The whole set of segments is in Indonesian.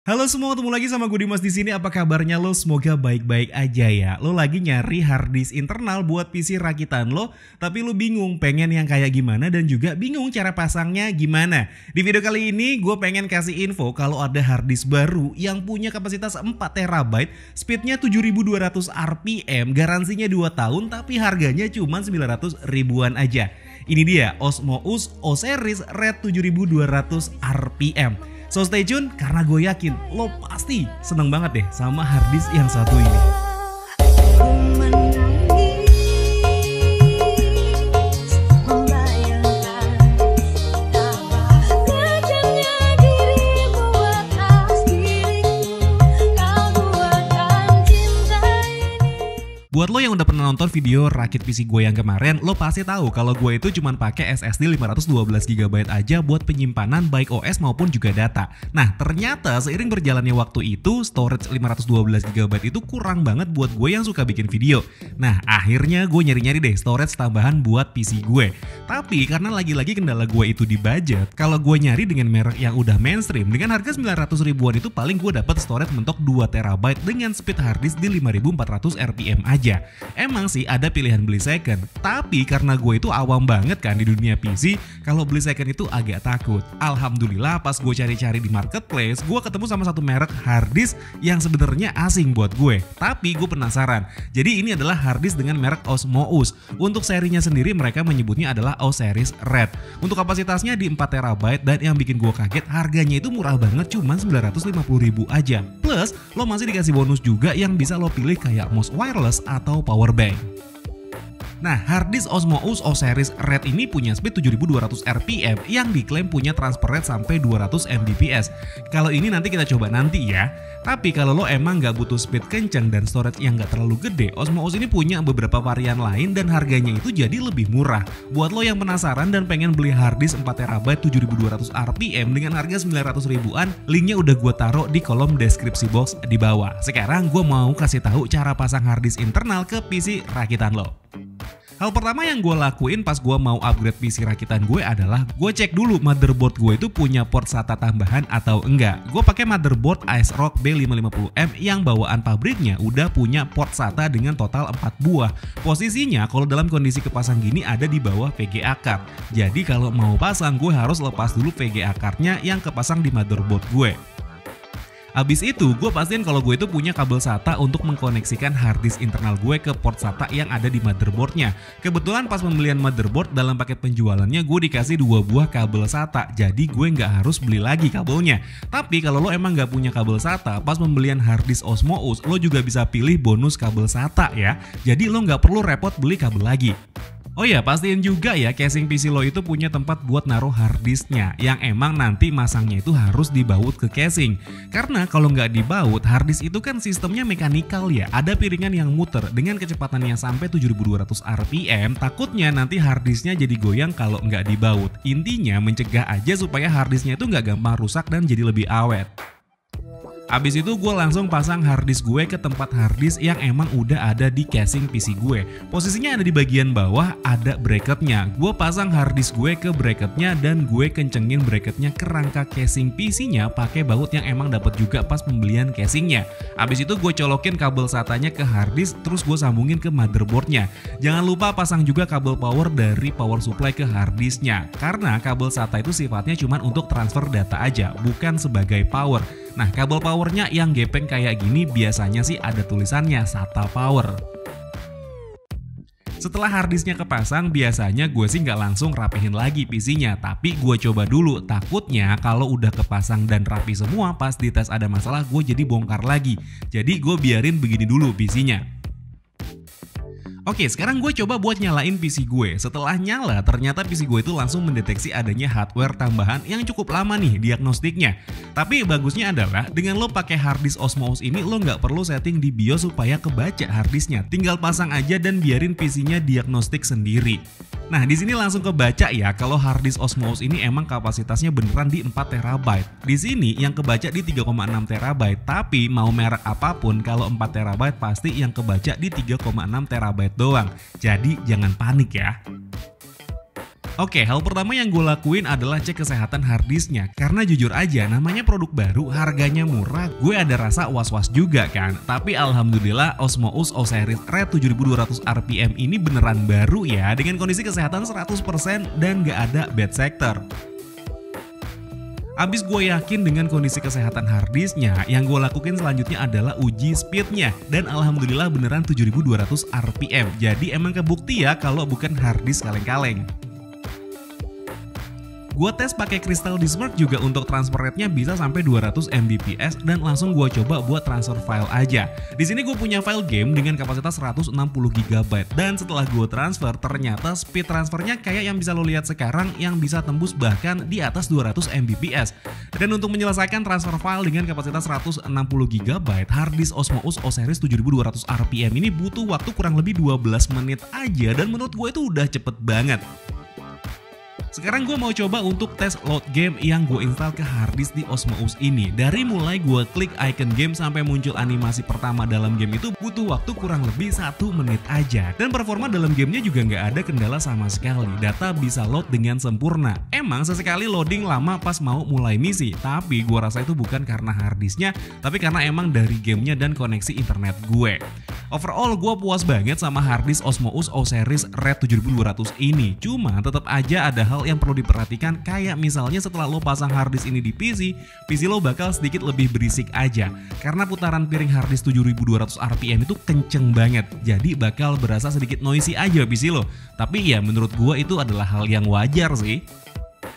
Halo semua, ketemu lagi sama gue Dimas di sini. Apa kabarnya lo? Semoga baik-baik aja ya. Lo lagi nyari hard disk internal buat PC rakitan lo, tapi lo bingung pengen yang kayak gimana dan juga bingung cara pasangnya gimana. Di video kali ini gue pengen kasih info kalau ada hard disk baru yang punya kapasitas 4 TB, speednya 7200 RPM, garansinya 2 tahun, tapi harganya cuma 900 ribuan aja. Ini dia Osmous O-Series Red 7200 RPM. So stay tune karena gue yakin lo pasti seneng banget deh sama hard disk yang satu ini. Buat lo yang udah pernah nonton video rakit PC gue yang kemarin, lo pasti tahu kalau gue itu cuma pakai SSD 512 GB aja buat penyimpanan baik OS maupun juga data. Nah, ternyata seiring berjalannya waktu itu, storage 512 GB itu kurang banget buat gue yang suka bikin video. Nah, akhirnya gue nyari-nyari deh storage tambahan buat PC gue. Tapi karena lagi-lagi kendala gue itu di budget, kalau gue nyari dengan merek yang udah mainstream dengan harga 900 ribuan itu paling gue dapat storage mentok 2 TB dengan speed hard disk di 5400 RPM aja. Emang sih ada pilihan beli second, tapi karena gue itu awam banget kan di dunia PC, kalau beli second itu agak takut. Alhamdulillah pas gue cari-cari di marketplace, gue ketemu sama satu merek hard disk yang sebenarnya asing buat gue, tapi gue penasaran. Jadi ini adalah hard disk dengan merek Osmous. Untuk serinya sendiri mereka menyebutnya adalah O-Series Red. Untuk kapasitasnya di 4 TB dan yang bikin gue kaget harganya itu murah banget, cuma 950 ribu aja. Plus lo masih dikasih bonus juga yang bisa lo pilih kayak mouse wireless atau power bank. Nah, hard disk Osmous O-Series Red ini punya speed 7200 RPM yang diklaim punya transfer rate sampai 200 Mbps. Kalau ini nanti kita coba nanti ya. Tapi kalau lo emang nggak butuh speed kencang dan storage yang nggak terlalu gede, Osmous ini punya beberapa varian lain dan harganya itu jadi lebih murah. Buat lo yang penasaran dan pengen beli hard disk 4 TB 7200 RPM dengan harga 900 ribuan, linknya udah gue taruh di kolom deskripsi box di bawah. Sekarang gue mau kasih tahu cara pasang hard disk internal ke PC rakitan lo. Hal pertama yang gue lakuin pas gue mau upgrade PC rakitan gue adalah gue cek dulu motherboard gue itu punya port SATA tambahan atau enggak. Gue pakai motherboard ASRock B550M yang bawaan pabriknya udah punya port SATA dengan total 4 buah. Posisinya kalau dalam kondisi kepasang gini ada di bawah VGA card. Jadi kalau mau pasang gue harus lepas dulu VGA cardnya yang kepasang di motherboard gue. Abis itu gue pastiin kalau gue itu punya kabel SATA untuk mengkoneksikan hard disk internal gue ke port SATA yang ada di motherboardnya. Kebetulan pas pembelian motherboard dalam paket penjualannya gue dikasih 2 buah kabel SATA, jadi gue nggak harus beli lagi kabelnya. Tapi kalau lo emang nggak punya kabel SATA, pas pembelian hard disk Osmous lo juga bisa pilih bonus kabel SATA ya. Jadi lo nggak perlu repot beli kabel lagi. Oh ya, pastiin juga ya casing PC lo itu punya tempat buat naruh hard disknya yang emang nanti masangnya itu harus dibaut ke casing. Karena kalau nggak dibaut, hard disk itu kan sistemnya mekanikal ya, ada piringan yang muter dengan kecepatan yang sampai 7200 RPM, takutnya nanti hard disknya jadi goyang kalau nggak dibaut. Intinya mencegah aja supaya hard disknya itu nggak gampang rusak dan jadi lebih awet. Abis itu gue langsung pasang hard disk gue ke tempat hard disk yang emang udah ada di casing PC gue. Posisinya ada di bagian bawah, ada bracketnya. Gue pasang hard disk gue ke bracketnya dan gue kencengin bracketnya ke rangka casing PC-nya pakai baut yang emang dapat juga pas pembelian casingnya. Abis itu gue colokin kabel SATA-nya ke hard disk, terus gue sambungin ke motherboardnya. Jangan lupa pasang juga kabel power dari power supply ke hard disknya, karena kabel SATA itu sifatnya cuma untuk transfer data aja, bukan sebagai power. Nah, kabel powernya yang gepeng kayak gini biasanya sih ada tulisannya SATA Power. Setelah harddisknya kepasang, biasanya gue sih nggak langsung rapihin lagi PC-nya, tapi gue coba dulu. Takutnya kalau udah kepasang dan rapi semua, pas dites ada masalah gue jadi bongkar lagi. Jadi gue biarin begini dulu PC-nya. Oke, sekarang gue coba buat nyalain PC gue. Setelah nyala, ternyata PC gue itu langsung mendeteksi adanya hardware tambahan yang cukup lama nih diagnostiknya. Tapi bagusnya adalah dengan lo pakai harddisk Osmous ini, lo nggak perlu setting di BIOS supaya kebaca harddisknya. Tinggal pasang aja dan biarin PC-nya diagnostik sendiri. Nah, di sini langsung kebaca ya kalau harddisk Osmous ini emang kapasitasnya beneran di 4 TB. Di sini yang kebaca di 3,6 TB, tapi mau merek apapun kalau 4 TB pasti yang kebaca di 3,6 TB doang. Jadi jangan panik ya. Oke, hal pertama yang gue lakuin adalah cek kesehatan harddisknya. Karena jujur aja, namanya produk baru, harganya murah, gue ada rasa was-was juga kan. Tapi alhamdulillah Osmo Us O-Series Red 7200 RPM ini beneran baru ya, dengan kondisi kesehatan 100% dan gak ada bad sector. Abis gue yakin dengan kondisi kesehatan harddisknya, yang gue lakuin selanjutnya adalah uji speednya. Dan alhamdulillah beneran 7200 RPM. Jadi emang kebukti ya kalau bukan harddisk kaleng-kaleng. Gue tes pakai Crystal Discmark juga untuk transfer rate-nya bisa sampai 200 Mbps dan langsung gue coba buat transfer file aja. Di sini gue punya file game dengan kapasitas 160 GB dan setelah gue transfer ternyata speed transfernya kayak yang bisa lo lihat sekarang yang bisa tembus bahkan di atas 200 Mbps. Dan untuk menyelesaikan transfer file dengan kapasitas 160 GB, harddisk Osmo Us O-Series 7200 RPM ini butuh waktu kurang lebih 12 menit aja dan menurut gue itu udah cepet banget. Sekarang gue mau coba untuk tes load game yang gue install ke harddisk di Osmo Us ini. Dari mulai gue klik icon game sampai muncul animasi pertama dalam game itu butuh waktu kurang lebih 1 menit aja. Dan performa dalam gamenya juga nggak ada kendala sama sekali. Data bisa load dengan sempurna. Emang sesekali loading lama pas mau mulai misi, tapi gue rasa itu bukan karena harddisknya, tapi karena emang dari gamenya dan koneksi internet gue. Overall gue puas banget sama harddisk Osmo Us O-Series Red 7200 ini. Cuma tetap aja ada hal yang perlu diperhatikan, kayak misalnya setelah lo pasang harddisk ini di PC lo bakal sedikit lebih berisik aja. Karena putaran piring harddisk 7200 RPM itu kenceng banget. Jadi bakal berasa sedikit noisy aja PC lo. Tapi ya menurut gue itu adalah hal yang wajar sih.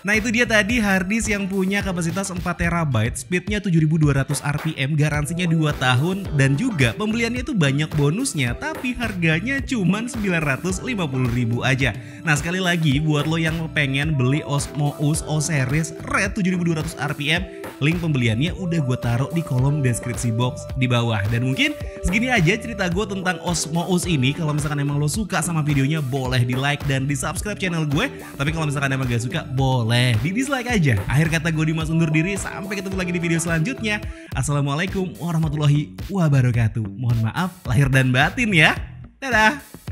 Nah itu dia tadi harddisk yang punya kapasitas 4TB, speednya 7200 RPM, garansinya 2 tahun, dan juga pembeliannya itu banyak bonusnya, tapi harganya cuma 950.000 aja. Nah sekali lagi buat lo yang pengen beli Osmo Us O-Series Red 7200 RPM, link pembeliannya udah gue taruh di kolom deskripsi box di bawah. Dan mungkin segini aja cerita gue tentang Osmo Us ini. Kalau misalkan emang lo suka sama videonya, boleh di like dan di subscribe channel gue. Tapi kalau misalkan emang gak suka, boleh di dislike aja. Akhir kata gue Dimas undur diri, sampai ketemu lagi di video selanjutnya. Assalamualaikum warahmatullahi wabarakatuh. Mohon maaf lahir dan batin ya. Dadah.